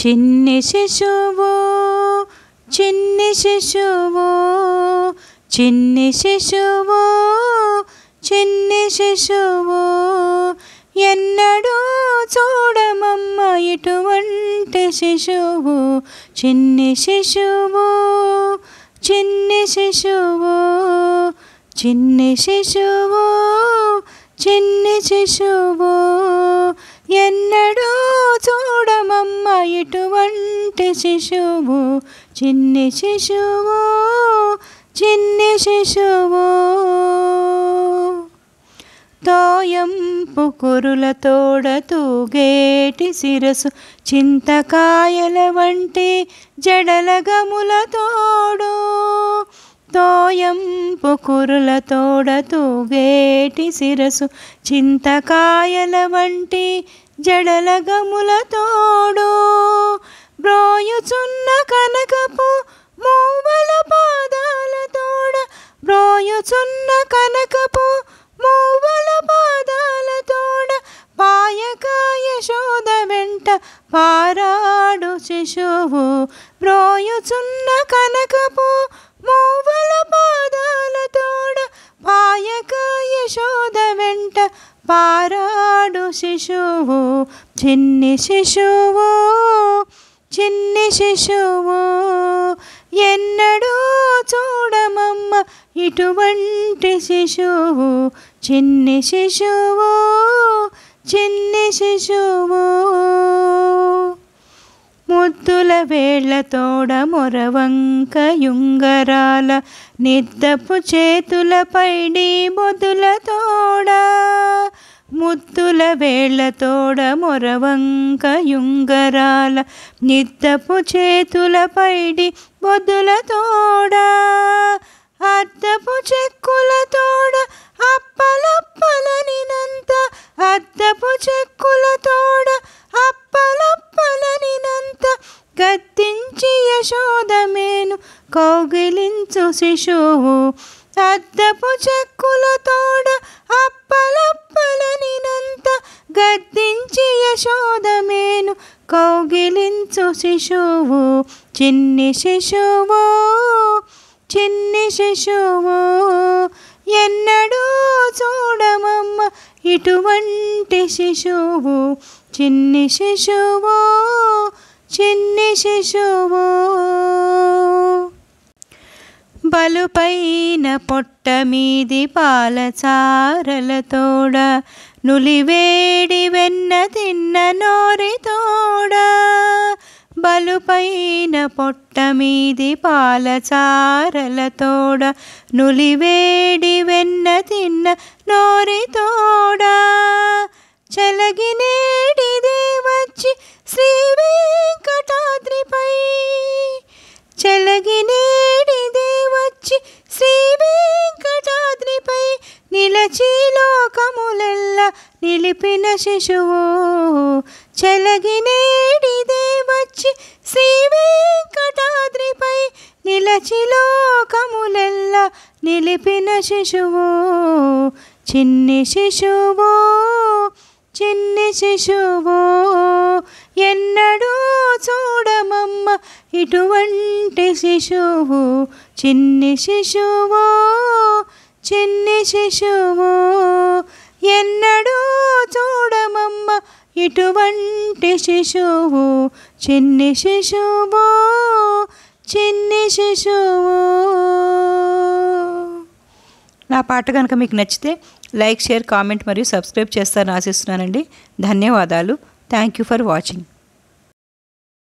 చిన్ని శిశువు చిన్ని శిశువు చిన్ని శిశువు చిన్ని శిశువు ఎన్నడూ చూడమమ్మ ఇటువంటి శిశువు చిన్ని శిశువు చిన్ని శిశువు చిన్ని శిశువు చిన్ని శిశువు ఎన్నడూ చూడమమ్మ ఇటువంటి శిశువు చిన్ని శిశువు చిన్ని శిశువు తోయంపు కురుల తోడ తూగేటి శిరసు చింతకాయల వంటి జడల గముల తోడు తోయంపు కురుల తోడ తూగేటి శిరసు చింతకాయల వంటి జడల గముల తోడు బ్రోయుచున్న కనకపు మూవల పాదాల తోడ బ్రోయుచున్న కనకపు మూవల పాదాల తోడ పాయక యశోద వెంట పారాడు శిశువు బ్రోయుచున్న కనకపు మూవల పాదాల తోడ పాయక యశోద వెంట పారాడు శిశువు చిన్ని శిశువు చిన్ని శిశువు ఎన్నడూ చూడమమ్మ ఇటువంటి శిశువు చిన్ని శిశువు చిన్ని శిశువు ముద్దుల వేళ్ల తోడ మొరవంక యుంగరాల నిద్దపు చేతుల పైడి బొదుల తోడ ముద్దుల వేళ్ల తోడ మొరవంక యుంగరాల నిద్దపు చేతుల పైడి బొదుల తోడ అద్దపు చెక్కుల తోడ అప్పలప్పలనినంత అద్దపు చెక్కుల తోడ అప్పలప్పలనినంత గద్దించి యశోదమేను కౌగిలించు శిశువు అద్దపు చెక్కుల తోడ అప్పలప్పలనినంత గద్దించి యశోదమేను కౌగిలించు శిశువు చిన్ని శిశువు చిన్ని శిశువు ఎన్నడూ చూడమమ్మ ఇటువంటి శిశువు చిన్ని శిశువు చిన్ని శిశువు బలుపైన పొట్ట మీది పాలచారల తోడ నులివేడి వెన్న తిన్న నోరి తోడ బలుపైన పొట్ట మీది పాలచారల తోడ నులివేడి వెన్న తిన్న నోరి తోడ చలగినేడిదే వచ్చి శ్రీ వెంకటాద్రిపై చలగినేడిదే వచ్చి శ్రీ వెంకటాద్రిపై నిలచి లోకములెల్ల నిలిపిన శిశువు చలగినేడిదే వచ్చి శ్రీ వెంకటాద్రిపై నిలచి లోకములెల్ల నిలిపిన శిశువు చిన్ని శిశువు చిన్ని శిశువు ఎన్నడూ చూడమమ్మ ఇటువంటి శిశువు చిన్ని శిశువు చిన్ని శిశువు ఎన్నడూ చూడమమ్మ ఇటువంటి శిశువు చిన్ని శిశువు చిన్ని శిశువు నా పాట కనుక మీకు నచ్చితే లైక్ షేర్ కామెంట్ మరియు సబ్స్క్రైబ్ చేస్తారని ఆశిస్తున్నానండి ధన్యవాదాలు థ్యాంక్ యూ ఫర్ వాచింగ్